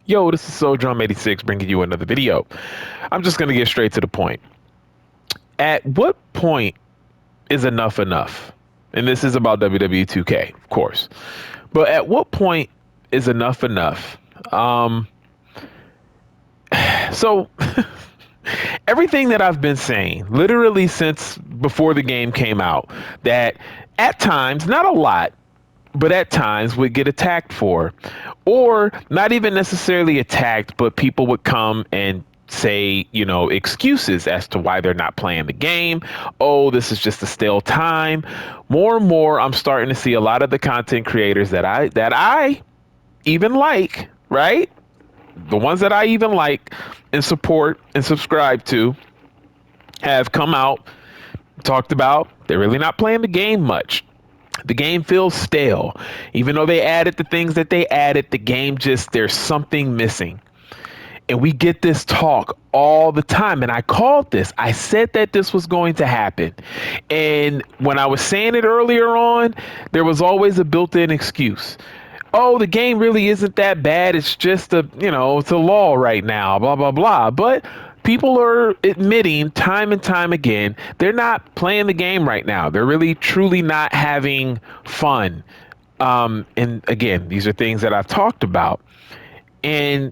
Yo, this is SoulDrum86 bringing you another video. I'm just going to get straight to the point. At what point is enough enough? And this is about WWE 2K, of course. But at what point is enough enough? Um, so everything that I've been saying, literally since before the game came out, that at times, not a lot, but at times would get attacked for, or not even necessarily attacked, but people would come and say, excuses as to why they're not playing the game. Oh, this is just a stale time. More and more, I'm starting to see a lot of the content creators that I even like, right? The ones that I even like and support and subscribe to have come out, talked about they're really not playing the game much. The game feels stale. Even though they added the things that they added, the game just, there's something missing. And we get this talk all the time. And I called this. I said that this was going to happen. And when I was saying it earlier on, there was always a built-in excuse. Oh, the game really isn't that bad. It's just it's a lull right now, blah, blah, blah. But people are admitting time and time again, they're not playing the game right now. They're really, truly not having fun. And again, these are things that I've talked about. And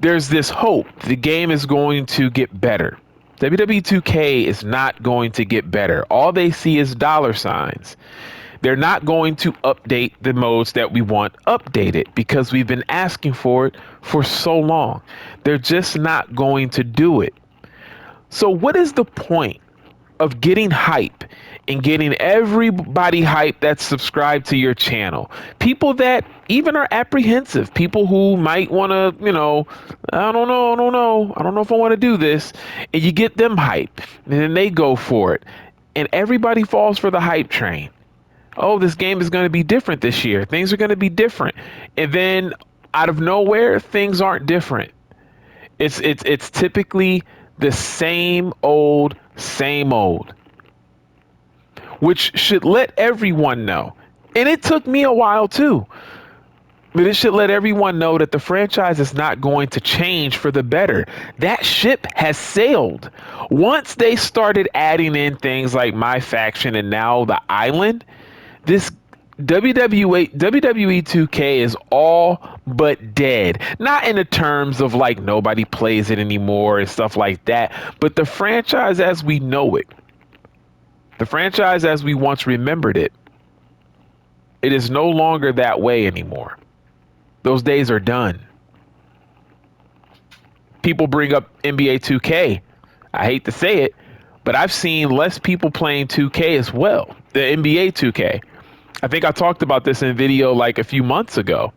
there's this hope the game is going to get better. WWE 2K is not going to get better. All they see is dollar signs. They're not going to update the modes that we want updated because we've been asking for it for so long. They're just not going to do it. So what is the point of getting hype and getting everybody hype that's subscribed to your channel? People that even are apprehensive, people who might want to, I don't know if I want to do this. And you get them hype and then they go for it. And everybody falls for the hype train. Oh, this game is going to be different this year. Things are going to be different. And then out of nowhere, things aren't different. It's typically the same old, which should let everyone know. And it took me a while too. But it should let everyone know that the franchise is not going to change for the better. That ship has sailed. Once they started adding in things like My Faction and now the Island, this WWE 2K is all but dead. Not in the terms of like nobody plays it anymore and stuff like that, but the franchise as we know it, the franchise as we once remembered it, it is no longer that way anymore. Those days are done. People bring up NBA 2K. I hate to say it, but I've seen less people playing 2K as well, the NBA 2K. I think I talked about this in a video like a few months ago.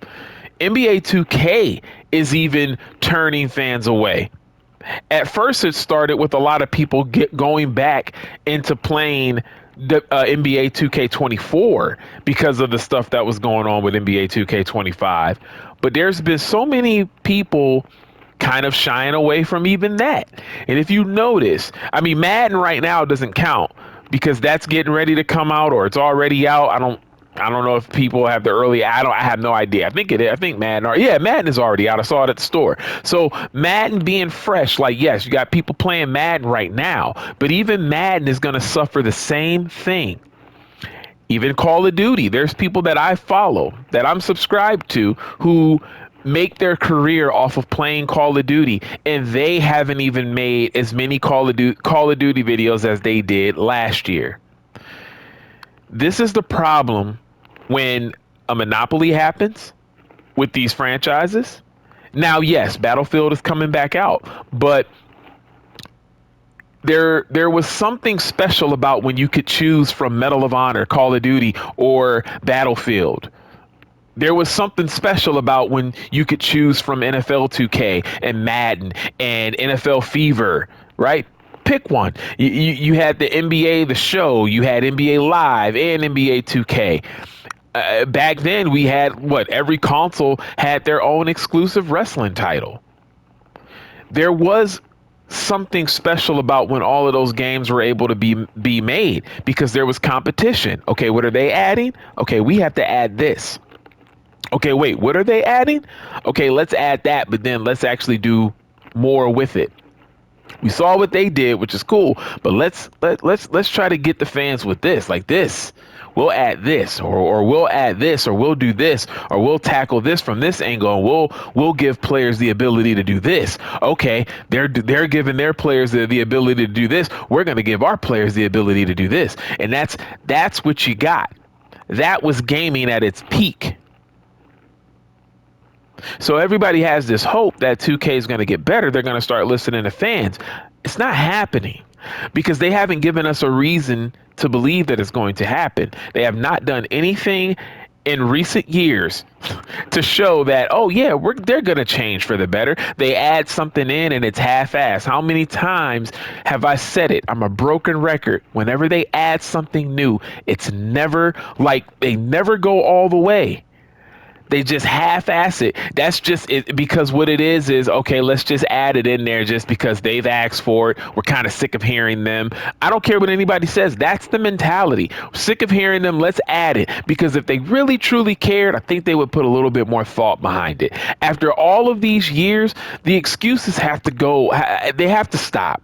NBA 2K is even turning fans away. At first, it started with a lot of people going back into playing the NBA 2K24 because of the stuff that was going on with NBA 2K25. But there's been so many people kind of shying away from even that. And if you notice, I mean, Madden right now doesn't count because that's getting ready to come out or it's already out. I don't know if people have the early. I have no idea. I think it is. I think Madden. Yeah, Madden is already out. I saw it at the store. So Madden being fresh, like yes, you got people playing Madden right now, but even Madden is going to suffer the same thing. Even Call of Duty, there's people that I follow that I'm subscribed to who make their career off of playing Call of Duty, and they haven't even made as many Call of Duty videos as they did last year. This is the problem when a monopoly happens with these franchises. Now, yes, Battlefield is coming back out, but there was something special about when you could choose from Medal of Honor, Call of Duty, or Battlefield. There was something special about when you could choose from NFL 2K and Madden and NFL Fever, right? Pick one. You had the NBA, the show, you had NBA Live and NBA 2K. Back then, we had every console had their own exclusive wrestling title. There was something special about when all of those games were able to be made because there was competition. Okay, what are they adding? Okay, we have to add this. Okay, wait, what are they adding? Okay, let's add that, but then let's actually do more with it. We saw what they did, which is cool, but let's try to get the fans with this, like this. We'll add this, or we'll add this, or we'll do this, or we'll tackle this from this angle, and we'll give players the ability to do this. Okay, they're giving their players the ability to do this. We're gonna give our players the ability to do this, and that's what you got. That was gaming at its peak. So everybody has this hope that 2K is going to get better. They're going to start listening to fans. It's not happening because they haven't given us a reason to believe that it's going to happen. They have not done anything in recent years to show that, oh yeah, they're going to change for the better. They add something in and it's half-assed. How many times have I said it? I'm a broken record. Whenever they add something new, it's never like they never go all the way. They just half-ass it. That's just it, because what it is okay, let's just add it in there just because they've asked for it. We're kind of sick of hearing them. I don't care what anybody says. That's the mentality. Sick of hearing them. Let's add it. Because if they really truly cared, I think they would put a little bit more thought behind it. After all of these years, the excuses have to go. They have to stop.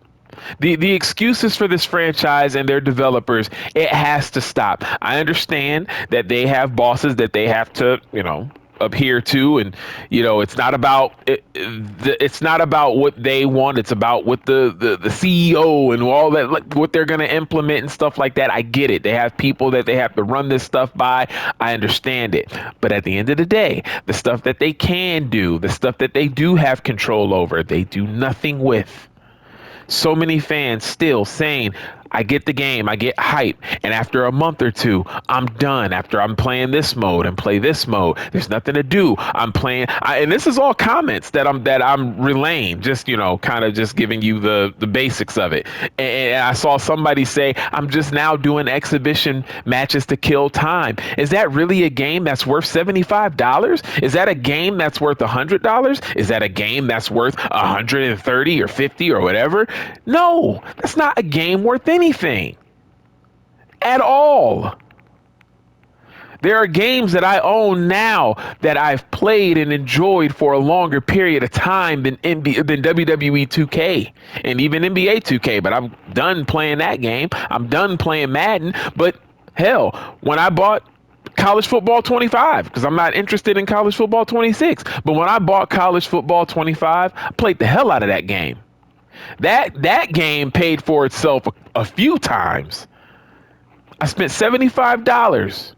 The excuses for this franchise and their developers, it has to stop. I understand that they have bosses that they have to, adhere to, and it's not about it's not about what they want. It's about what the CEO and all that, like what they're going to implement and stuff like that. I get it. They have people that they have to run this stuff by. I understand it. But at the end of the day, the stuff that they can do, the stuff that they do have control over, they do nothing with. So many fans still saying, I get the game, I get hype, and after a month or two, I'm done. After I'm playing this mode and play this mode, there's nothing to do. I'm playing, and this is all comments that I'm relaying, just kind of just giving you the basics of it. And I saw somebody say, I'm just now doing exhibition matches to kill time. Is that really a game that's worth $75? Is that a game that's worth $100? Is that a game that's worth 130 or 50 or whatever? No, that's not a game worth anything at all. There are games that I own now that I've played and enjoyed for a longer period of time than WWE 2K and even NBA 2K, but I'm done playing that game. I'm done playing Madden. But hell, when I bought College Football 25, because I'm not interested in College Football 26, but when I bought College Football 25, I played the hell out of that game. That game paid for itself a few times. I spent $75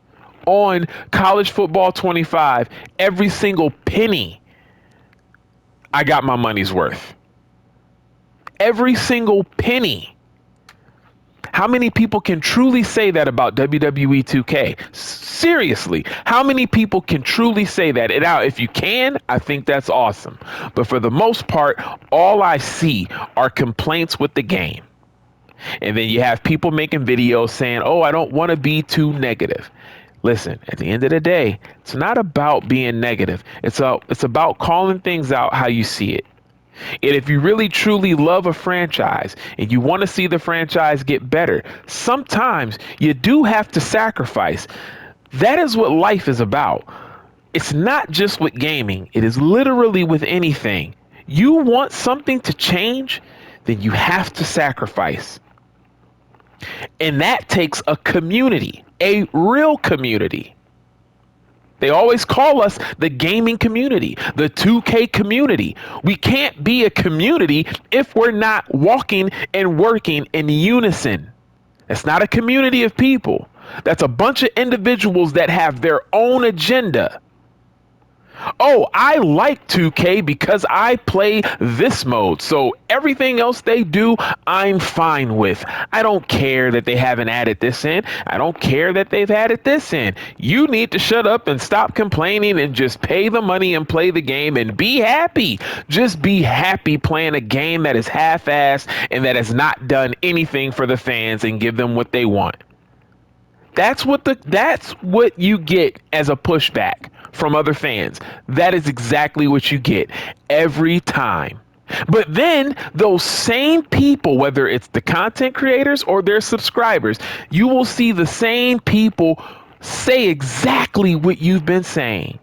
on College Football 25. Every single penny, I got my money's worth. Every single penny. How many people can truly say that about WWE 2K? Seriously, how many people can truly say that? And now, if you can, I think that's awesome. But for the most part, all I see are complaints with the game. And then you have people making videos saying, oh, I don't want to be too negative. Listen, at the end of the day, it's not about being negative. It's about calling things out how you see it. And if you really truly love a franchise and you want to see the franchise get better, sometimes you do have to sacrifice. That is what life is about. It's not just with gaming. It is literally with anything. You want something to change, then you have to sacrifice. And that takes a community, a real community. They always call us the gaming community, the 2K community. We can't be a community if we're not walking and working in unison. It's not a community of people. That's a bunch of individuals that have their own agenda. Oh, I like 2K because I play this mode. So everything else they do, I'm fine with. I don't care that they haven't added this in. I don't care that they've added this in. You need to shut up and stop complaining and just pay the money and play the game and be happy. Just be happy playing a game that is half-assed and that has not done anything for the fans and give them what they want. That's what you get as a pushback from other fans. That is exactly what you get every time. But then those same people, whether it's the content creators or their subscribers, you will see the same people say exactly what you've been saying.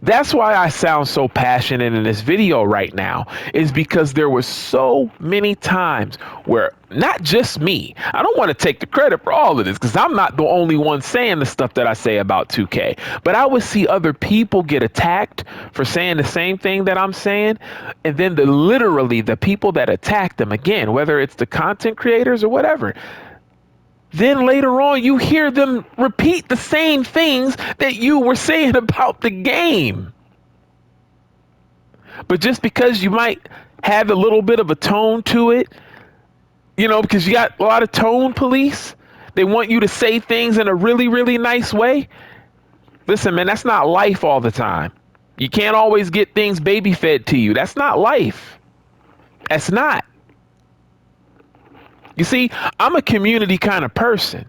That's why I sound so passionate in this video right now, is because there were so many times where not just me, I don't want to take the credit for all of this because I'm not the only one saying the stuff that I say about 2K, but I would see other people get attacked for saying the same thing that I'm saying. And then literally the people that attack them again, whether it's the content creators or whatever, then later on, you hear them repeat the same things that you were saying about the game. But just because you might have a little bit of a tone to it, because you got a lot of tone police, they want you to say things in a really, really nice way. Listen, man, that's not life all the time. You can't always get things baby fed to you. That's not life. That's not. You see, I'm a community kind of person.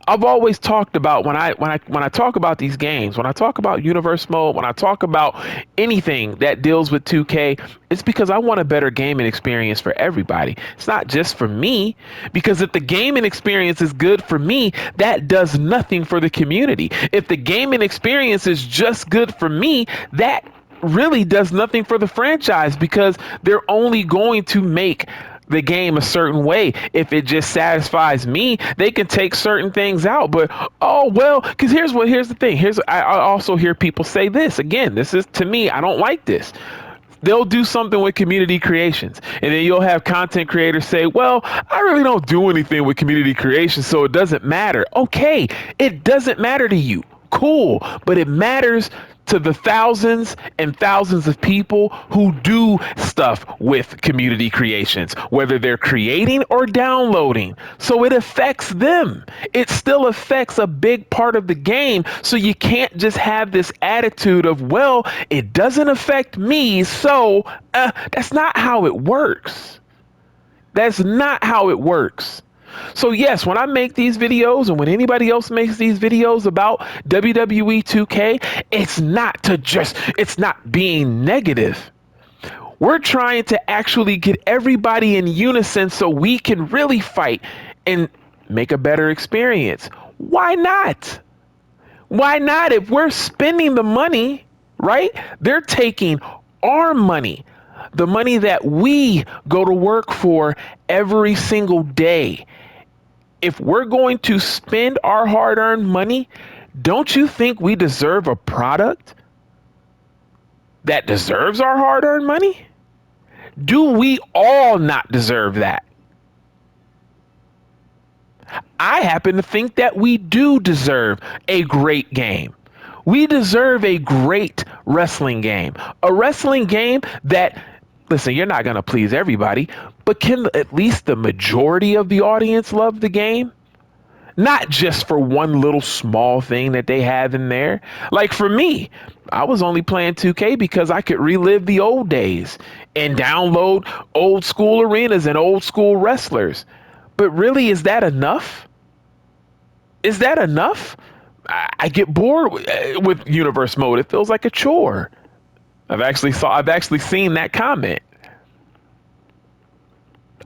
I've always talked about when I talk about these games, when I talk about universe mode, when I talk about anything that deals with 2K, it's because I want a better gaming experience for everybody. It's not just for me, because if the gaming experience is good for me, that does nothing for the community. If the gaming experience is just good for me, that really does nothing for the franchise, because they're only going to make the game a certain way. If it just satisfies me, they can take certain things out. But oh well, because here's the thing. I also hear people say this again. This is, to me, I don't like this. They'll do something with community creations, and then you'll have content creators say, well, I really don't do anything with community creations, so it doesn't matter. Okay, it doesn't matter to you. Cool, but it matters to the thousands and thousands of people who do stuff with community creations, whether they're creating or downloading. So it affects them. It still affects a big part of the game. So you can't just have this attitude of, well, it doesn't affect me, so that's not how it works. That's not how it works. So yes, when I make these videos, and when anybody else makes these videos about WWE 2K, it's not being negative. We're trying to actually get everybody in unison so we can really fight and make a better experience. Why not? Why not? If we're spending the money, right? They're taking our money, the money that we go to work for every single day. If we're going to spend our hard-earned money, don't you think we deserve a product that deserves our hard-earned money? Do we all not deserve that? I happen to think that we do deserve a great game. We deserve a great wrestling game. A wrestling game that, listen, you're not going to please everybody, but can at least the majority of the audience love the game? Not just for one little small thing that they have in there. Like for me, I was only playing 2K because I could relive the old days and download old school arenas and old school wrestlers. But really, is that enough? Is that enough? I get bored with universe mode. It feels like a chore. I've actually seen that comment.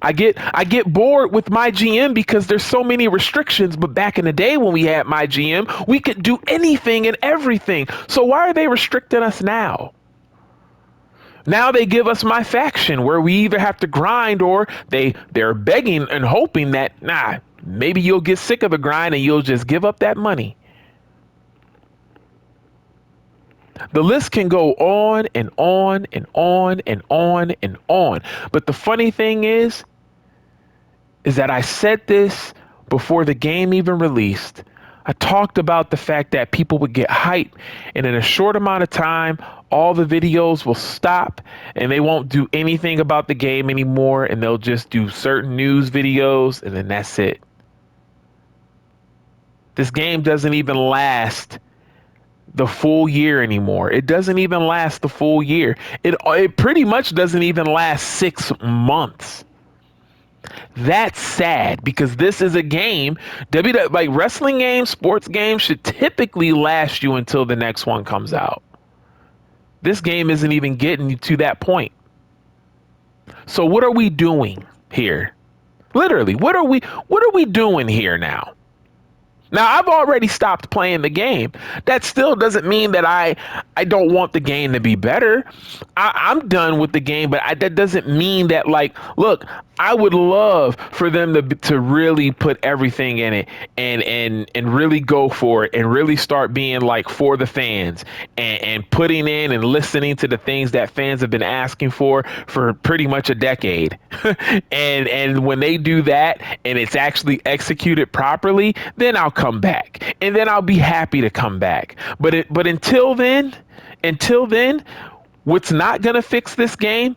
I get bored with my GM because there's so many restrictions, but back in the day when we had my GM, we could do anything and everything. So why are they restricting us now? Now they give us my faction where we either have to grind or they're begging and hoping that, maybe you'll get sick of the grind and you'll just give up that money. The list can go on and on and on and on and on. But the funny thing is that I said this before the game even released. I talked about the fact that people would get hype, and in a short amount of time, all the videos will stop and they won't do anything about the game anymore, and they'll just do certain news videos, and then that's it. This game doesn't even last the full year anymore. It doesn't even last the full year. It pretty much doesn't even last 6 months. That's sad because this is a game. Like wrestling games, sports games should typically last you until the next one comes out. This game isn't even getting you to that point. So what are we doing here? Literally, what are we doing here now? Now, I've already stopped playing the game. That still doesn't mean that I don't want the game to be better. I'm done with the game, but that doesn't mean that, like, look, I would love for them to really put everything in it and really go for it and really start being like for the fans and putting in and listening to the things that fans have been asking for pretty much a decade. And when they do that and it's actually executed properly, then I'll come back. And then I'll be happy to come back. But until then, what's not going to fix this game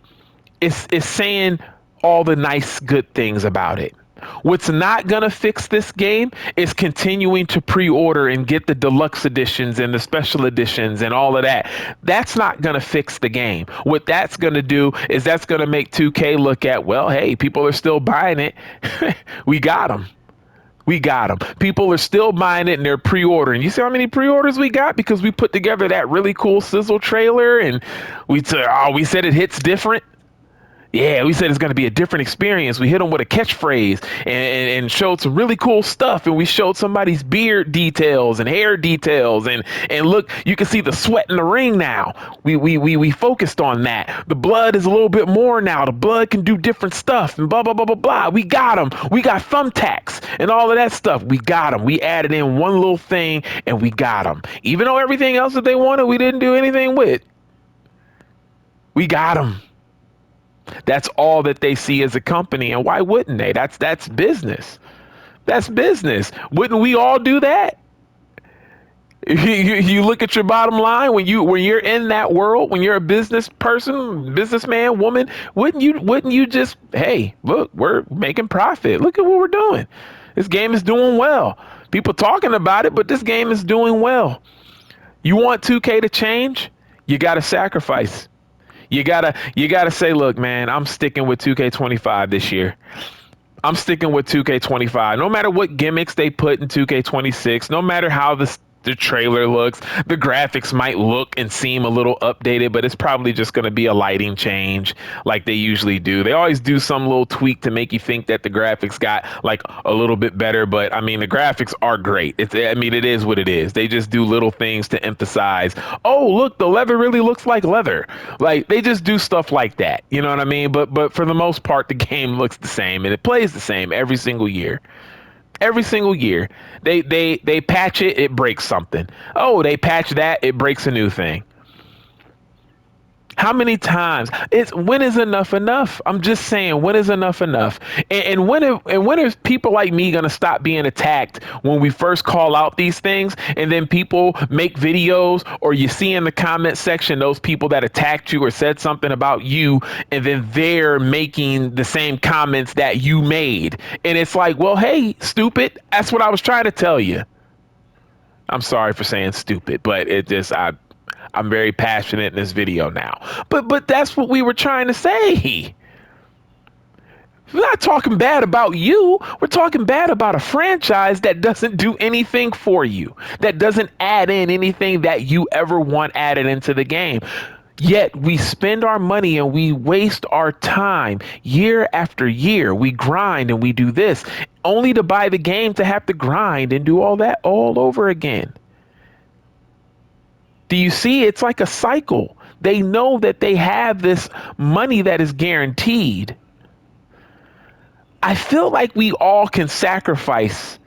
is saying all the nice, good things about it. What's not going to fix this game is continuing to pre-order and get the deluxe editions and the special editions and all of that. That's not going to fix the game. What that's going to do is that's going to make 2K look at, well, hey, people are still buying it. We got them. We got them. People are still buying it and they're pre-ordering. You see how many pre-orders we got? Because we put together that really cool sizzle trailer and we said it hits different. Yeah, we said it's going to be a different experience. We hit them with a catchphrase and showed some really cool stuff. And we showed somebody's beard details and hair details. And look, you can see the sweat in the ring now. We focused on that. The blood is a little bit more now. The blood can do different stuff and blah, blah, blah, blah, blah. We got them. We got thumbtacks and all of that stuff. We got them. We added in one little thing and we got them. Even though everything else that they wanted, we didn't do anything with. We got them. That's all that they see as a company, and why wouldn't they? That's business. That's business. Wouldn't we all do that? You look at your bottom line when you're in that world, when you're a business person, businessman, woman, wouldn't you just, hey, look, we're making profit. Look at what we're doing. This game is doing well. People talking about it, but this game is doing well. You want 2K to change? You got to sacrifice. You gotta say, look, man, I'm sticking with 2K25 this year. I'm sticking with 2K25. No matter what gimmicks they put in 2K26, no matter how the trailer looks, the graphics might look and seem a little updated, but it's probably just going to be a lighting change like they usually do. They always do some little tweak to make you think that the graphics got like a little bit better, but I mean, the graphics are great. It is what it is. They just do little things to emphasize, oh, look, the leather really looks like leather. Like, they just do stuff like that. You know what I mean? But for the most part, the game looks the same and it plays the same every single year. Every single year, they patch it, it breaks something. Oh, they patch that, it breaks a new thing. How many times? When is enough enough? I'm just saying, when is enough enough? And when is people like me gonna stop being attacked when we first call out these things, and then people make videos, or you see in the comment section those people that attacked you or said something about you, and then they're making the same comments that you made, and it's like, well, hey, stupid, that's what I was trying to tell you. I'm sorry for saying stupid, but I'm very passionate in this video now. But that's what we were trying to say. We're not talking bad about you. We're talking bad about a franchise that doesn't do anything for you, that doesn't add in anything that you ever want added into the game. Yet we spend our money and we waste our time year after year. We grind and we do this only to buy the game to have to grind and do all that all over again. Do you see? It's like a cycle. They know that they have this money that is guaranteed. I feel like we all can sacrifice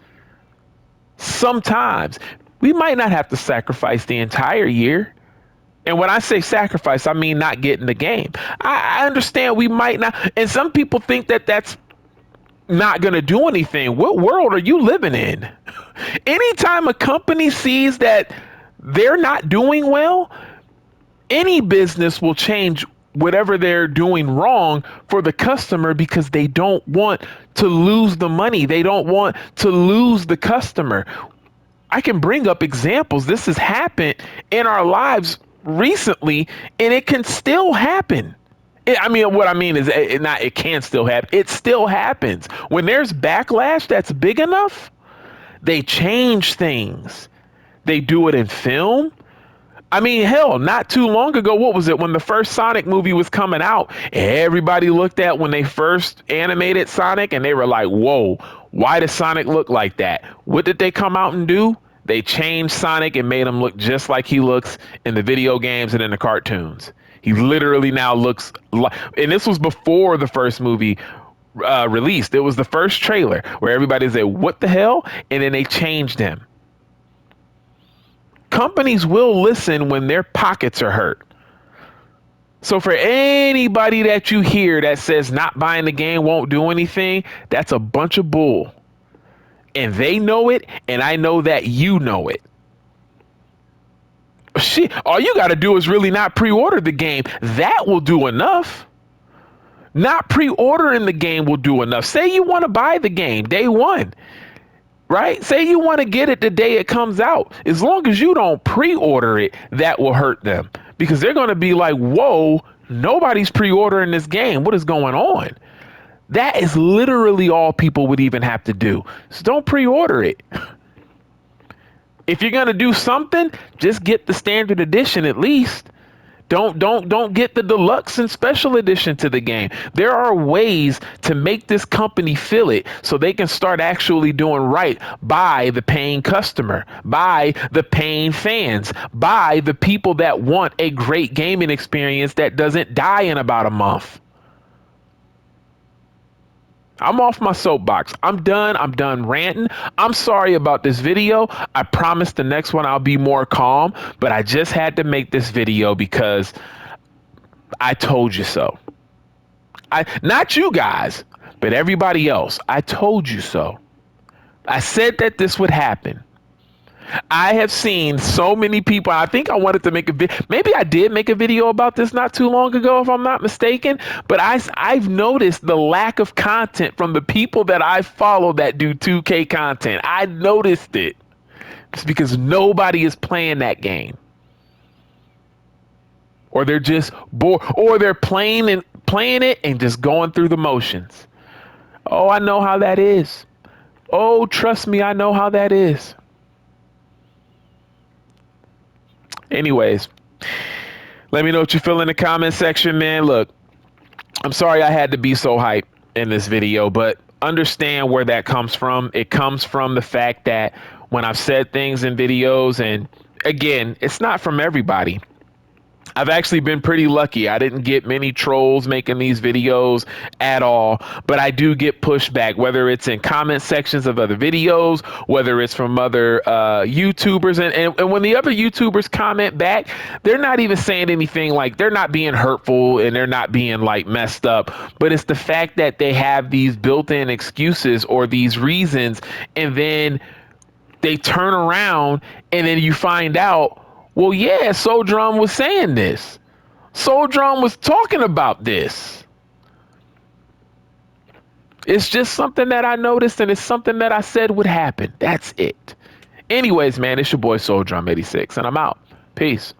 sometimes. We might not have to sacrifice the entire year. And when I say sacrifice, I mean not getting the game. I understand we might not. And some people think that that's not going to do anything. What world are you living in? Anytime a company sees that they're not doing well, any business will change whatever they're doing wrong for the customer because they don't want to lose the money. They don't want to lose the customer. I can bring up examples. This has happened in our lives recently, and it can still happen. What I mean is it can still happen. It still happens. When there's backlash that's big enough, they change things. They do it in film. I mean, hell, not too long ago, what was it? When the first Sonic movie was coming out, everybody looked at when they first animated Sonic and they were like, whoa, Why does Sonic look like that? What did they come out and do? They changed Sonic and made him look just like he looks in the video games and in the cartoons. He literally now looks like, and this was before the first movie released. It was the first trailer where everybody said, "What the hell?" And then they changed him. Companies will listen when their pockets are hurt. So for anybody that you hear that says not buying the game won't do anything, that's a bunch of bull. And they know it, and I know that you know it. Shit, all you got to do is really not pre-order the game. That will do enough. Not pre-ordering the game will do enough. Say you want to buy the game day one, right? Say you want to get it the day it comes out. As long as you don't pre-order it, that will hurt them. Because they're going to be like, whoa, nobody's pre-ordering this game. What is going on? That is literally all people would even have to do. So don't pre-order it. If you're going to do something, just get the standard edition at least. Don't get the deluxe and special edition to the game. There are ways to make this company feel it so they can start actually doing right by the paying customer, by the paying fans, by the people that want a great gaming experience that doesn't die in about a month. I'm off my soapbox. I'm done ranting. I'm sorry about this video. I promise the next one I'll be more calm, but I just had to make this video because I told you so. Not you guys, but everybody else. I told you so. I said that this would happen. I have seen so many people. I think I wanted to make a video. Maybe I did make a video about this not too long ago, if I'm not mistaken. But I've noticed the lack of content from the people that I follow that do 2K content. I noticed it. It's because nobody is playing that game. Or they're just bored. Or they're playing it and just going through the motions. Oh, I know how that is. Oh, trust me, I know how that is. Anyways, let me know what you feel in the comment section, man. Look, I'm sorry I had to be so hyped in this video, but understand where that comes from. It comes from the fact that when I've said things in videos, and again, it's not from everybody. I've actually been pretty lucky. I didn't get many trolls making these videos at all, but I do get pushback, whether it's in comment sections of other videos, whether it's from other YouTubers. And when the other YouTubers comment back, they're not even saying anything like, they're not being hurtful and they're not being like messed up, but it's the fact that they have these built-in excuses or these reasons, and then they turn around and then you find out, well, yeah, Soldrum was saying this. Soldrum was talking about this. It's just something that I noticed, and it's something that I said would happen. That's it. Anyways, man, it's your boy Soldrum86, and I'm out. Peace.